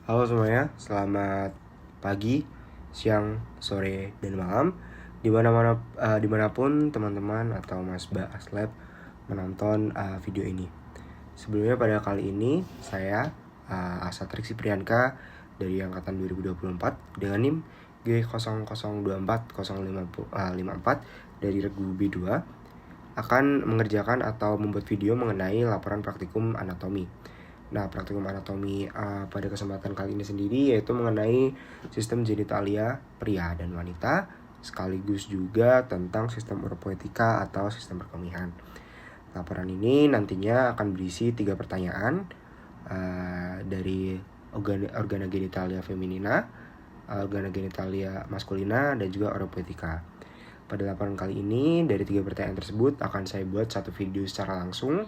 Halo semuanya, selamat pagi, siang, sore, dan malam dimanapun teman-teman atau Mas Ba Aslab menonton video ini. Sebelumnya pada kali ini saya Asatrik Siprianka dari Angkatan 2024 dengan NIM G00240554 dari Regu B2 akan mengerjakan atau membuat video mengenai laporan praktikum anatomi. Nah, praktikum anatomi pada kesempatan kali ini sendiri yaitu mengenai sistem genitalia pria dan wanita, sekaligus juga tentang sistem uropoetika atau sistem perkemihan. Laporan ini nantinya akan berisi 3 pertanyaan dari organa genitalia feminina, organa genitalia maskulina, dan juga uropoetika. Pada laporan kali ini, dari 3 pertanyaan tersebut akan saya buat satu video secara langsung.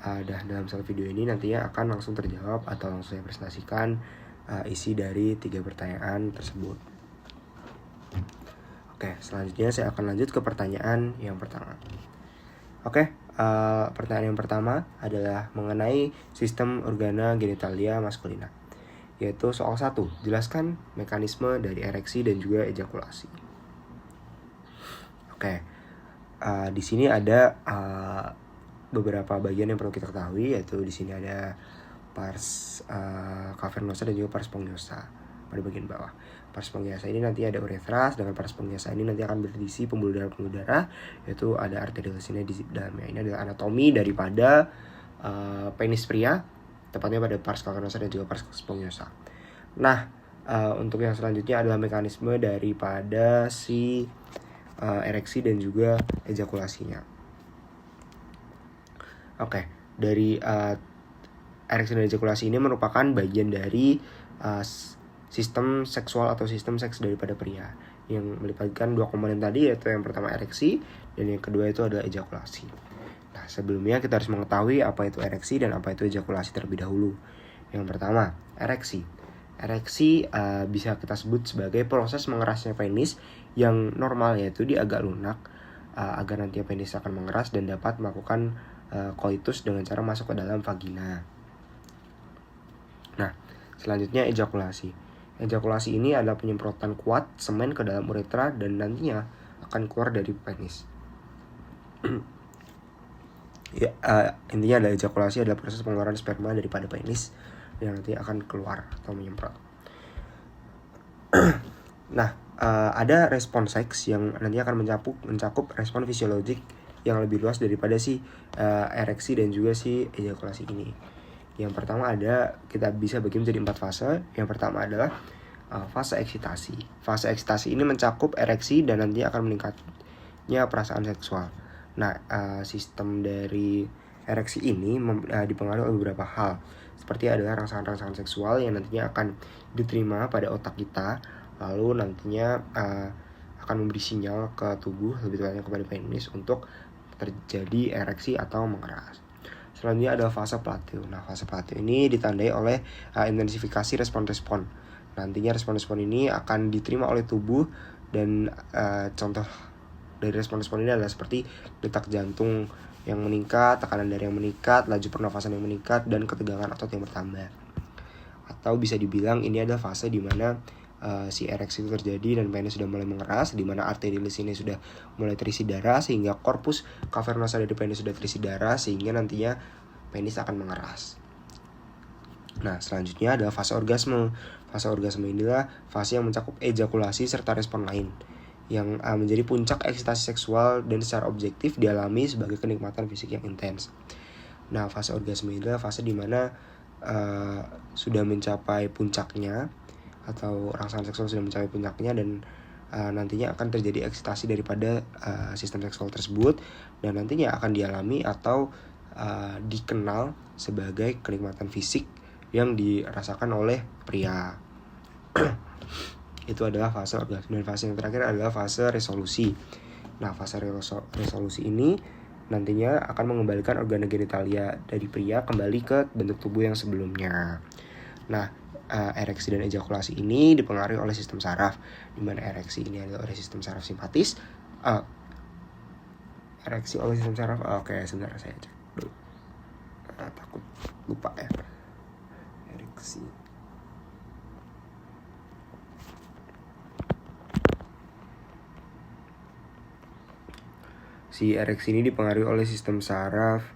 Dalam satu video ini nantinya akan langsung terjawab atau langsung saya presentasikan isi dari 3 pertanyaan tersebut. Oke, selanjutnya saya akan lanjut ke pertanyaan yang pertama. Pertanyaan yang pertama adalah mengenai sistem organa genitalia maskulina, yaitu soal 1. Jelaskan mekanisme dari ereksi dan juga ejakulasi. Di sini ada beberapa bagian yang perlu kita ketahui, yaitu di sini ada pars cavernosa dan juga pars spongiosa pada bagian bawah. Pars spongiosa ini nanti ada uretra, sedangkan pars spongiosa ini nanti akan berisi pembuluh darah, yaitu ada arteriolesnya di dalamnya. Ini adalah anatomi daripada penis pria, tepatnya pada pars cavernosa dan juga pars spongiosa. Nah, untuk yang selanjutnya adalah mekanisme daripada si ereksi dan juga ejakulasinya. Dari ereksi dan ejakulasi ini merupakan bagian dari sistem seksual atau sistem seks daripada pria, yang melibatkan 2 komponen tadi, yaitu yang pertama ereksi dan yang kedua itu adalah ejakulasi. Nah, sebelumnya kita harus mengetahui apa itu ereksi dan apa itu ejakulasi terlebih dahulu. Yang pertama, ereksi. Ereksi bisa kita sebut sebagai proses mengerasnya penis yang normal, yaitu dia agak lunak agar nantinya penis akan mengeras dan dapat melakukan koitus dengan cara masuk ke dalam vagina. Nah, selanjutnya ejakulasi. Ejakulasi ini adalah penyemprotan kuat semen ke dalam uretra dan nantinya akan keluar dari penis. Intinya adalah ejakulasi adalah proses pengeluaran sperma daripada penis yang nanti akan keluar atau menyemprot. Nah, ada respon seks yang nanti akan mencakup respon fisiologik yang lebih luas daripada si ereksi dan juga si ejakulasi ini. Yang pertama kita bisa bagi menjadi 4 fase. Yang pertama adalah fase eksitasi. Fase eksitasi ini mencakup ereksi dan nanti akan meningkatnya perasaan seksual. Nah, sistem dari ereksi ini dipengaruhi oleh beberapa hal, seperti adalah rangsangan-rangsangan seksual yang nantinya akan diterima pada otak kita, lalu nantinya akan memberi sinyal ke tubuh, lebih tepatnya kepada penis, untuk terjadi ereksi atau mengeras. Selanjutnya ada fase plateau. Nah, fase plateau ini ditandai oleh intensifikasi respon-respon. Nantinya respon-respon ini akan diterima oleh tubuh dan contoh dari respon-respon ini adalah seperti detak jantung yang meningkat, tekanan darah yang meningkat, laju pernafasan yang meningkat, dan ketegangan otot yang bertambah. Atau bisa dibilang ini adalah fase di mana si ereksi itu terjadi dan penis sudah mulai mengeras, di mana arterioles ini sudah mulai terisi darah, sehingga korpus cavernosa dari penis sudah terisi darah, sehingga nantinya penis akan mengeras. Nah, selanjutnya adalah fase orgasme. Fase orgasme inilah fase yang mencakup ejakulasi serta respon lain, yang menjadi puncak eksitasi seksual dan secara objektif dialami sebagai kenikmatan fisik yang intens. Nah, fase orgasme inilah fase di mana sudah mencapai puncaknya, atau rangsangan seksual sudah mencapai puncaknya, dan nantinya akan terjadi eksitasi daripada sistem seksual tersebut, dan nantinya akan dialami atau dikenal sebagai kenikmatan fisik yang dirasakan oleh pria. Itu adalah fase orgasme. Dan fase yang terakhir adalah fase resolusi. Nah, fase resolusi ini nantinya akan mengembalikan organa genitalia dari pria kembali ke bentuk tubuh yang sebelumnya. Nah, ereksi dan ejakulasi ini dipengaruhi oleh sistem saraf, di mana ereksi ini adalah oleh sistem saraf simpatis. Ereksi oleh sistem saraf. Sebentar saya cek dulu. Takut lupa ya. ereksi. Si ereksi ini dipengaruhi oleh sistem saraf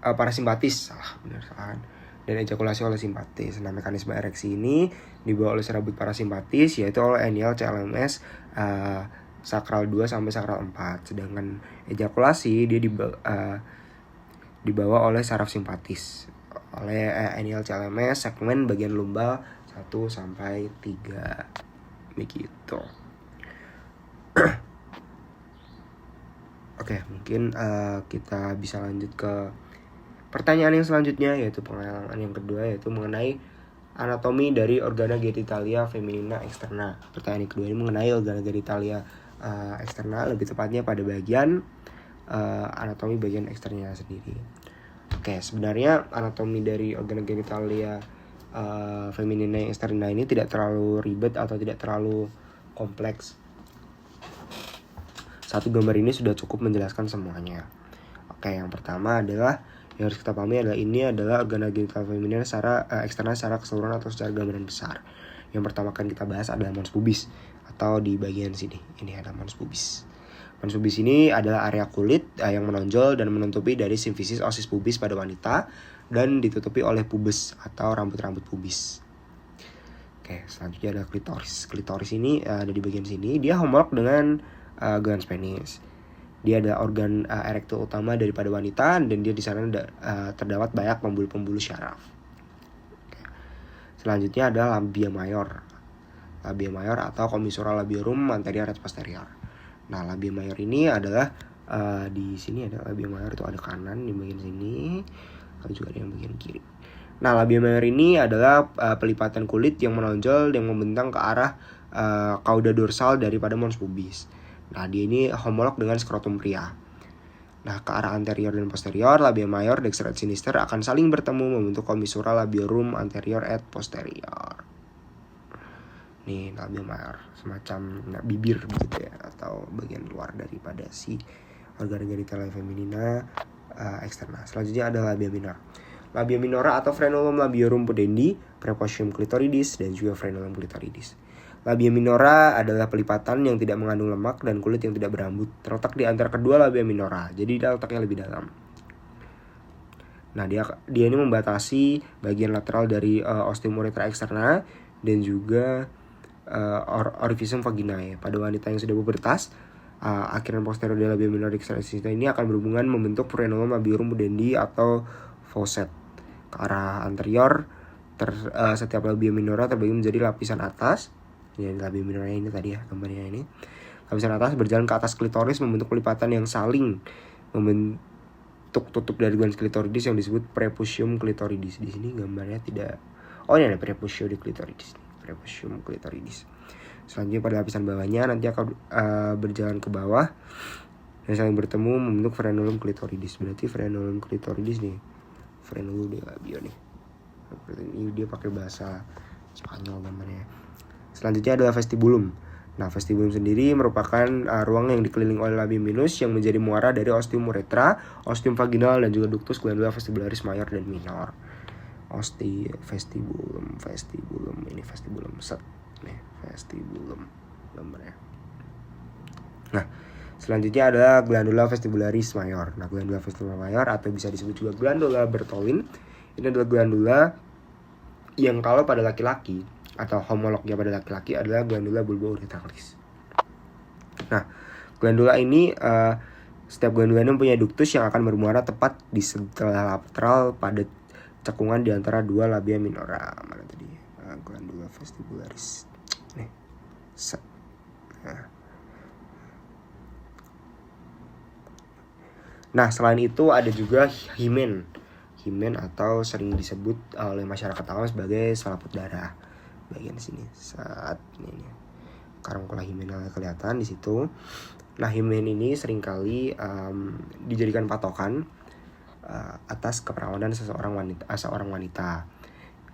parasimpatis, salah kan, dan ejakulasi oleh simpatis. Nah, mekanisme ereksi ini dibawa oleh serabut parasimpatis, yaitu oleh enial CLMS sakral 2 sampai sakral 4. Sedangkan ejakulasi dia dibawa oleh saraf simpatis, oleh enial CLMS segmen bagian lumbal 1 sampai 3. Begitu. Oke, mungkin kita bisa lanjut ke pertanyaan yang selanjutnya, yaitu pengenalan yang kedua, yaitu mengenai anatomi dari organa genitalia feminina externa. Pertanyaan yang kedua ini mengenai organa genitalia externa, lebih tepatnya pada bagian anatomi bagian eksternnya sendiri. Oke, sebenarnya anatomi dari organa genitalia feminina externa ini tidak terlalu ribet atau tidak terlalu kompleks. Satu gambar ini sudah cukup menjelaskan semuanya. Oke, yang pertama adalah yang harus kita pahami adalah organa genital feminin secara eksternal secara keseluruhan atau secara gambaran besar. Yang pertama akan kita bahas adalah mons pubis, atau di bagian sini. Ini ada mons pubis. Mons pubis ini adalah area kulit yang menonjol dan menutupi dari simfisis osis pubis pada wanita dan ditutupi oleh pubes atau rambut-rambut pubis. Oke, selanjutnya ada klitoris. Klitoris ini ada di bagian sini. Dia homolog dengan glans penis. Dia adalah organ erektil utama daripada wanita, dan dia di sana terdapat banyak pembuluh-pembuluh syaraf. Oke. Selanjutnya ada labia mayor. Labia mayor atau commissura labiorum anterior et posterior. Nah, labia mayor ini adalah di sini ada labia mayor, itu ada kanan di bagian sini, lalu juga ada yang bagian kiri. Nah, labia mayor ini adalah pelipatan kulit yang menonjol yang membentang ke arah cauda dorsal daripada mons pubis. Nah, dia ini homolog dengan skrotum pria. Nah, ke arah anterior dan posterior, labia mayor, dexter et sinister akan saling bertemu membentuk commissura labiorum anterior et posterior. Nih, labia mayor, semacam bibir gitu ya, atau bagian luar daripada si organ genitalia feminina eksterna. Selanjutnya ada labia minor. Labia minora atau frenulum labiorum pudendi, preposium clitoridis, dan juga frenulum clitoridis. Labia minora adalah pelipatan yang tidak mengandung lemak dan kulit yang tidak berambut, terletak di antara kedua labia minora, jadi dia letaknya lebih dalam. Nah, dia ini membatasi bagian lateral dari ostium uretra externa dan juga orificium vaginae. Pada wanita yang sudah pubertas, akhiran posterior dari labia minora externa ini akan berhubungan membentuk frenulum labiorum pudendi atau faucet. Ke arah anterior, setiap labia minora terbagi menjadi lapisan atas. Ini labia minora ini tadi ya, gambarnya ini. Lapisan atas berjalan ke atas klitoris membentuk pelipatan yang saling membentuk tutup dari glans klitoridis yang disebut prepucium klitoridis. Di sini gambarnya tidak. Oh, ini ada prepucio di klitoridis. Prepucium klitoridis. Selanjutnya pada lapisan bawahnya nanti akan berjalan ke bawah dan saling bertemu membentuk frenulum klitoridis. Berarti frenulum klitoridis nih. Frenulum de labio nih. Ini dia pakai bahasa Spanyol gambarnya. Selanjutnya adalah vestibulum. Nah, vestibulum sendiri merupakan ruang yang dikelilingi oleh labia minus yang menjadi muara dari ostium uretra, ostium vaginal, dan juga ductus glandula vestibularis mayor dan minor. Vestibulum ini vestibulum set. Nih, vestibulum gambarnya. Nah, selanjutnya adalah glandula vestibularis mayor. Nah, glandula vestibularis mayor atau bisa disebut juga glandula Bertolin. Ini adalah glandula yang kalau pada laki-laki atau homolognya pada laki-laki adalah glandula bulbouretralis. Nah, glandula ini setiap glandula ini mempunyai ductus yang akan bermuara tepat di setelah lateral pada cekungan di antara dua labia minora. Mana tadi? Glandula vestibularis. Nih. Set. Nah, selain itu ada juga himen. Himen atau sering disebut oleh masyarakat awam sebagai selaput darah. Bagian sini saat ini karungkula himenal kelihatan di situ. Nah, himen ini seringkali dijadikan patokan atas keperawanan seorang wanita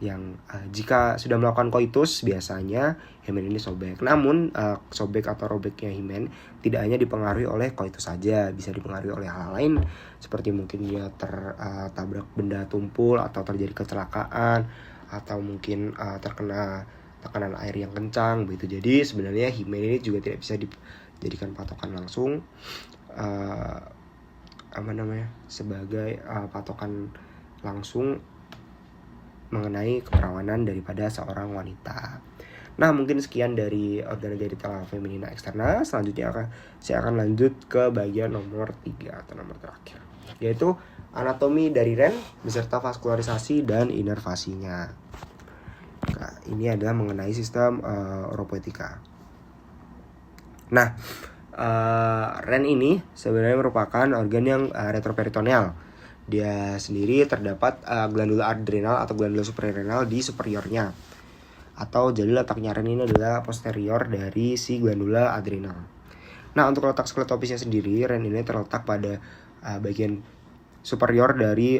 yang jika sudah melakukan koitus biasanya himen ini sobek. Namun sobek atau robeknya himen tidak hanya dipengaruhi oleh koitus saja, bisa dipengaruhi oleh hal lain seperti mungkin dia tertabrak benda tumpul atau terjadi kecelakaan atau mungkin terkena tekanan air yang kencang begitu. Jadi sebenarnya himen ini juga tidak bisa dijadikan patokan langsung sebagai patokan langsung mengenai keperawanan daripada seorang wanita. Nah, mungkin sekian dari organa genital feminina eksterna. Selanjutnya saya akan lanjut ke bagian nomor 3 atau nomor terakhir, yaitu anatomi dari Ren beserta vaskularisasi dan inervasinya. Nah, ini adalah mengenai sistem oropoetika. Nah, Ren ini sebenarnya merupakan organ yang retroperitoneal. Dia sendiri terdapat glandula adrenal atau glandula suprarenal di superiornya. Atau jadi letaknya Ren ini adalah posterior dari si glandula adrenal. Nah, untuk letak skeletopisnya sendiri, Ren ini terletak pada bagian superior dari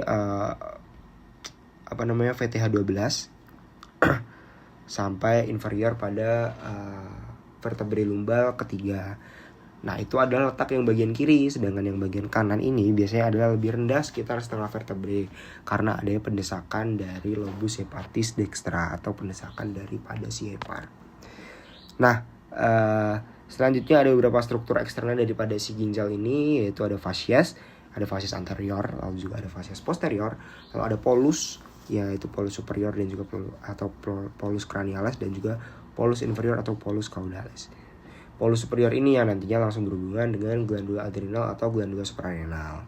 VTH12 sampai inferior pada vertebrae lumbal ketiga. Nah, itu adalah letak yang bagian kiri, sedangkan yang bagian kanan ini biasanya adalah lebih rendah sekitar setengah vertebrae karena adanya pendesakan dari lobus hepatis dextra atau pendesakan daripada si hepar. Nah, selanjutnya ada beberapa struktur eksternal daripada si ginjal ini, yaitu ada fascias anterior, lalu juga ada fascias posterior, lalu ada polus, yaitu polus superior dan juga polus cranialis, dan juga polus inferior atau polus caudalis. Polus superior ini yang nantinya langsung berhubungan dengan glandula adrenal atau glandula suprarenal.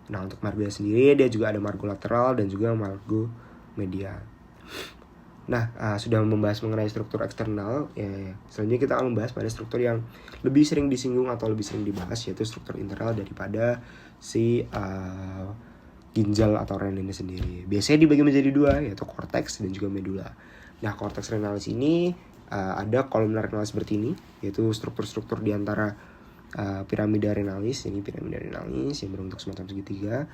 Nah, untuk marga sendiri dia juga ada margo lateral dan juga margo medial. Nah, sudah membahas mengenai struktur eksternal, selanjutnya kita akan membahas pada struktur yang lebih sering disinggung atau lebih sering dibahas, yaitu struktur internal daripada si ginjal atau ren ini sendiri. Biasanya dibagi menjadi dua, yaitu korteks dan juga medula. Nah, korteks renalis ini ada columnar renalis bertini, yaitu struktur-struktur di antara piramida renalis. Ini piramida renalis yang berbentuk semacam segitiga.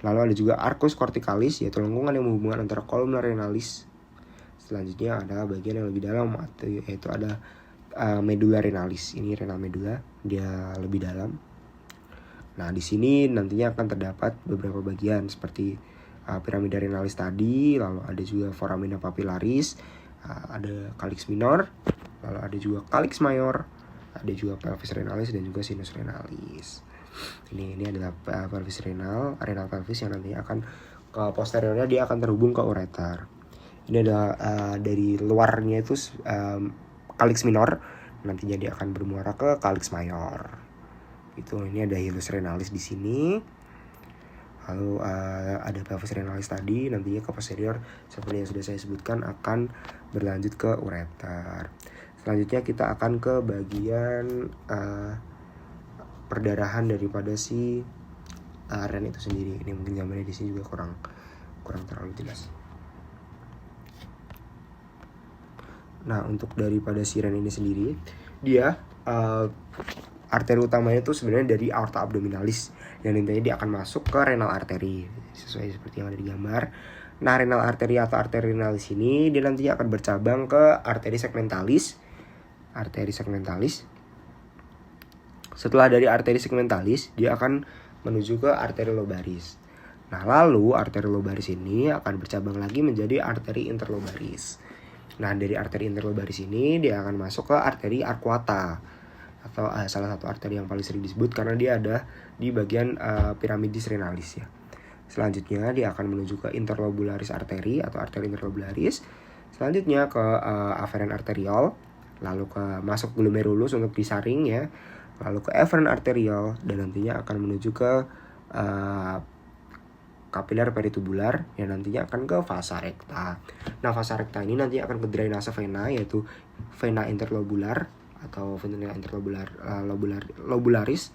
Lalu ada juga arcus corticalis, yaitu lengkungan yang menghubungkan antara columnar renalis. Selanjutnya ada bagian yang lebih dalam, yaitu ada medulla renalis. Ini renal medulla, dia lebih dalam. Nah, di sini nantinya akan terdapat beberapa bagian seperti piramida renalis tadi, lalu ada juga foramina papillaris, ada calyx minor, lalu ada juga calyx mayor, ada juga pelvis renalis dan juga sinus renalis. Ini adalah pelvis renal pelvis yang nanti akan ke posteriornya, dia akan terhubung ke ureter. Ini adalah dari luarnya itu calyx minor, nantinya dia akan bermuara ke calyx mayor. Itu ini ada hilus renalis di sini. Lalu ada pelvis renalis tadi, nantinya ke posterior seperti yang sudah saya sebutkan akan berlanjut ke ureter. Selanjutnya kita akan ke bagian perdarahan daripada si ren itu sendiri. Ini mungkin gambarnya di sini juga kurang terlalu jelas. Nah, untuk daripada si ren ini sendiri, dia arteri utamanya itu sebenarnya dari aorta abdominalis, yang nantinya dia akan masuk ke renal arteri sesuai seperti yang ada di gambar. Nah, renal arteri atau arteri renalis ini dia nantinya akan bercabang ke arteri segmentalis. Setelah dari arteri segmentalis, dia akan menuju ke arteri lobaris. Nah, lalu arteri lobaris ini akan bercabang lagi menjadi arteri interlobaris. Nah, dari arteri interlobaris ini dia akan masuk ke arteri arcuata, atau salah satu arteri yang paling sering disebut karena dia ada di bagian piramidis renalis ya. Selanjutnya dia akan menuju ke interlobularis arteri atau arteri interlobularis. Selanjutnya ke afferent arteriole, lalu ke masuk glomerulus untuk disaring ya. Lalu ke efferent arteriole dan nantinya akan menuju ke kapiler peritubular yang nantinya akan ke vasa recta. Nah, vasa recta ini nanti akan ke drainase vena, yaitu vena interlobular atau vena interlobularis.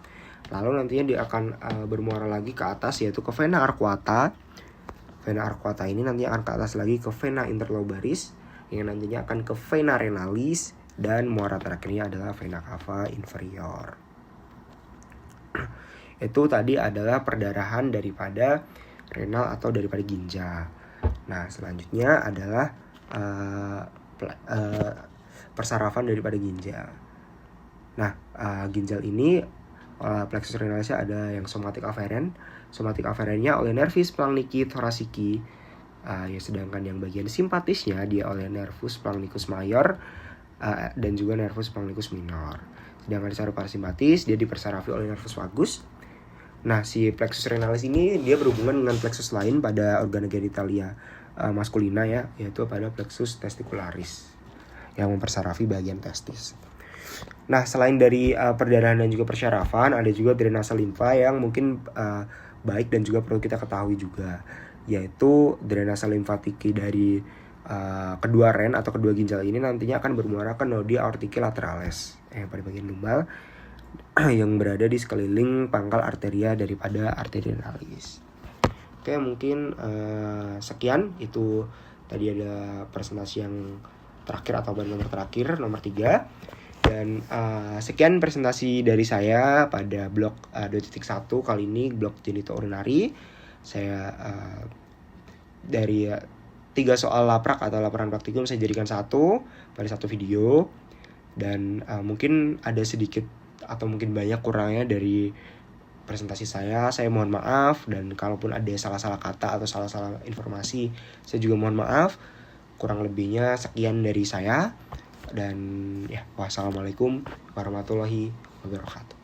Lalu nantinya dia akan bermuara lagi ke atas, yaitu ke vena arcuata. Vena arcuata ini nanti akan ke atas lagi ke vena interlobaris, yang nantinya akan ke vena renalis, dan muara terakhirnya adalah vena cava inferior. Itu tadi adalah perdarahan daripada renal atau daripada ginjal. Nah, selanjutnya adalah persarafan daripada ginjal. Nah, ginjal ini plexus renalisnya ada yang somatic afferent. Somatic afferentnya oleh nervis planiki thoraciki. Ya sedangkan yang bagian simpatisnya dia oleh nervus splanchnicus major dan juga nervus splanchnicus minor. Sedangkan saraf parasimpatis dia dipersarafi oleh nervus vagus. Nah, si plexus renalis ini dia berhubungan dengan plexus lain pada organ genitalia maskulina ya, yaitu pada plexus testicularis yang mempersarafi bagian testis. Nah, selain dari perdarahan dan juga persyarafan, ada juga drenase limfa yang mungkin baik dan juga perlu kita ketahui juga, yaitu drenase limfatiki dari kedua ren atau kedua ginjal ini nantinya akan bermuara ke nodi aorticae lateralis pada bagian lumbal yang berada di sekeliling pangkal arteria daripada arteria renalis. Oke, mungkin sekian. Itu tadi ada presentasi yang terakhir atau nomor terakhir, nomor 3. Dan sekian presentasi dari saya pada blok 2.1 kali ini, blok genitourinary. Saya dari 3 soal laprak atau laporan praktikum saya jadikan pada satu video. Dan mungkin ada sedikit atau mungkin banyak kurangnya dari presentasi saya mohon maaf. Dan kalaupun ada salah-salah kata atau salah-salah informasi, saya juga mohon maaf. Kurang lebihnya sekian dari saya. Dan ya, wassalamualaikum warahmatullahi wabarakatuh.